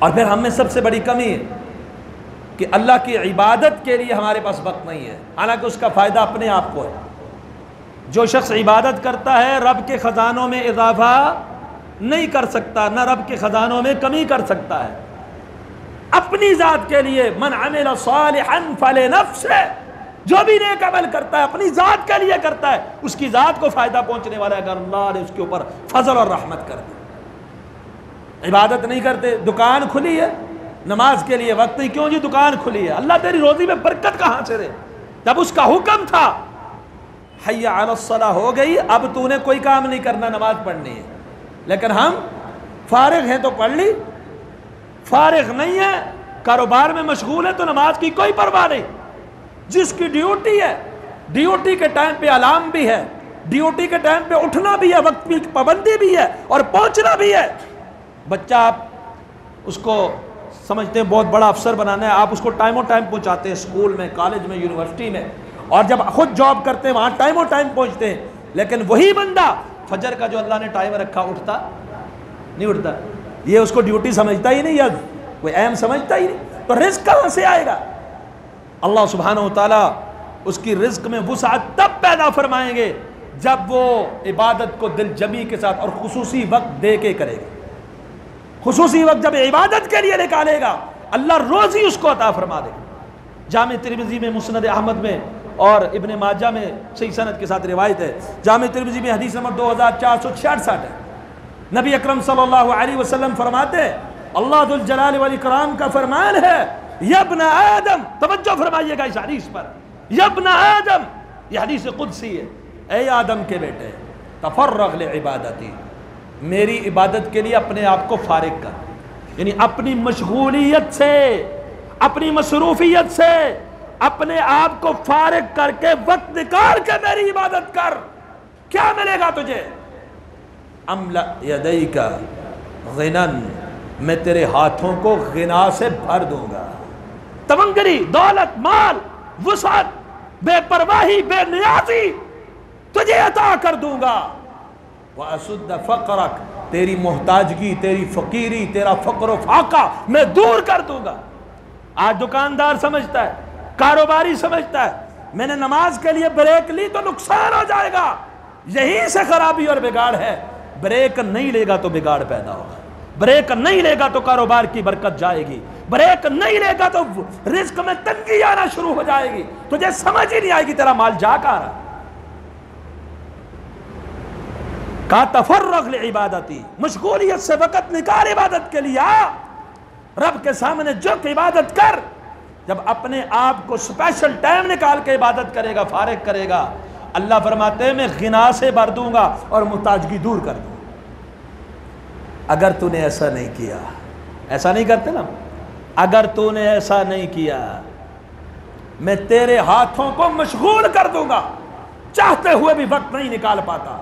और फिर हम में सबसे बड़ी कमी है कि अल्लाह की इबादत के लिए हमारे पास वक्त नहीं है, हालांकि उसका फ़ायदा अपने आप को है। जो शख्स इबादत करता है रब के ख़जानों में इजाफा नहीं कर सकता, न रब के ख़जानों में कमी कर सकता है। अपनी ज़ात के लिए मन अमिल सालिहन फलिनफ्सिही, जो भी नेक अमल करता है अपनी ज़ात के लिए करता है, उसकी ज़ात को फ़ायदा पहुँचने वाला है अगर अल्लाह ने उसके ऊपर फजल और रहमत कर दी। इबादत नहीं करते, दुकान खुली है, नमाज के लिए वक्त नहीं, क्यों जी दुकान खुली है? अल्लाह तेरी रोज़ी में बरकत कहाँ से दे? जब उसका हुक्म था हय्या अलस्सलाह हो गई, अब तूने कोई काम नहीं करना, नमाज पढ़नी है। लेकिन हम फारिग हैं तो पढ़ ली, फारिग नहीं है कारोबार में मशगूल है तो नमाज की कोई परवाह नहीं। जिसकी ड्यूटी है, ड्यूटी के टाइम पे अलार्म भी है, ड्यूटी के टाइम पे उठना भी है, वक्त की पाबंदी भी है और पहुंचना भी है। बच्चा आप उसको समझते हैं बहुत बड़ा अफसर बनाना है, आप उसको टाइमों टाइम पहुंचाते हैं स्कूल में, कॉलेज में, यूनिवर्सिटी में, और जब खुद जॉब करते हैं वहाँ टाइमों टाइम पहुँचते हैं। लेकिन वही बंदा फजर का जो अल्लाह ने टाइम रखा उठता नहीं उठता, ये उसको ड्यूटी समझता ही नहीं या कोई अहम समझता ही नहीं, तो रिस्क कहाँ से आएगा? अल्लाह सुब्हानहू व तआला उसकी रिस्क में वुसअत तब पैदा फरमाएंगे जब वो इबादत को दिल जमी के साथ और खुसूसी वक्त दे के करेगा। खुसूसी वक्त जब इबादत के लिए निकालेगा अल्लाह रोज़ी उसको अता फरमा देगा। जामे तिरमिज़ी में, मुस्नद अहमद में और इब्ने माजा में सही सनद के साथ रिवायत है। जामे तिरमिज़ी में हदीस नंबर 2466 है। नबी अकरम सल्लल्लाहु अलैहि वसल्लम फरमाते हैं, अल्लाह जुल जलाल वल इकराम का फरमान है, यब्न आदम, तवज्जो फरमाइएगा इस हदीस पर, यब्न आदम, यह हदीस कुदसी है, ऐ आदम के बेटे, तफर्रग ले इबादती, मेरी इबादत के लिए अपने आप को फारिग कर, यानी अपनी मशगूलियत से, अपनी मसरूफियत से अपने आप को फारिग करके वक्त निकाल के मेरी इबादत कर। क्या मिलेगा तुझे? अमला यदैका गिनन, मैं तेरे हाथों को गिना से भर दूंगा, तमंगरी, दौलत, माल, वुसअत, बेपरवाही, बेनियाजी तुझे अता कर दूंगा। वअसुद्द फक़रक, तेरी मोहताजगी, तेरी फकीरी, तेरा फक्र फाका मैं दूर कर दूंगा। आज दुकानदार समझता है, कारोबारी समझता है, मैंने नमाज के लिए ब्रेक ली तो नुकसान हो जाएगा, यहीं से खराबी और बिगाड़ है। ब्रेक नहीं लेगा तो बिगाड़ पैदा होगा, ब्रेक नहीं लेगा तो कारोबार की बरकत जाएगी, ब्रेक नहीं लेगा तो रिस्क में तंगी आना शुरू हो जाएगी, तुझे समझ ही नहीं आएगी तेरा माल जा का रहा। का तफर्रुग ले इबादती, मशगूलियत से वक़्त निकाल इबादत के लिए आ, रब के सामने झुक इबादत कर। जब अपने आप को स्पेशल टाइम निकाल के इबादत करेगा, फारिग करेगा, अल्लाह फरमाते हैं मैं गिना से भर दूंगा और मुहताजगी दूर कर दूंगा। अगर तूने ऐसा नहीं किया, ऐसा नहीं करते ना, अगर तूने ऐसा नहीं किया मैं तेरे हाथों को मशगूल कर दूंगा, चाहते हुए भी वक्त नहीं निकाल पाता,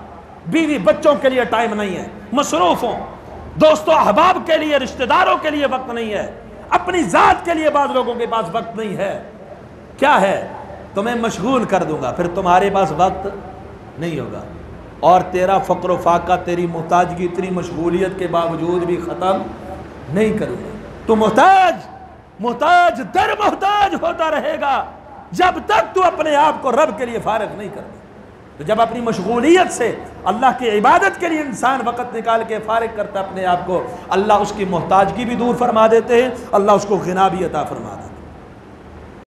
बीवी बच्चों के लिए टाइम नहीं है, मसरूफ हो, दोस्तों अहबाब के लिए, रिश्तेदारों के लिए वक्त नहीं है, अपनी जात के लिए बाज़ लोगों के पास वक्त नहीं है। क्या है? तुम्हें मशगूल कर दूंगा, फिर तुम्हारे पास वक्त नहीं होगा और तेरा फ़क्र फाका, तेरी मुहताजगी, तेरी मशगूलियत के बावजूद भी ख़त्म नहीं करूँगा। तो मोहताज दर मोहताज होता रहेगा जब तक तू अपने आप को रब के लिए फारिग नहीं कर दे। तो जब अपनी मशगूलियत से अल्लाह की इबादत के लिए इंसान वक़्त निकाल के फारिग करता अपने आप को, अल्लाह उसकी मोहताजगी भी दूर फरमा देते हैं, अल्लाह उसको गिना भी अता फरमा देते हैं।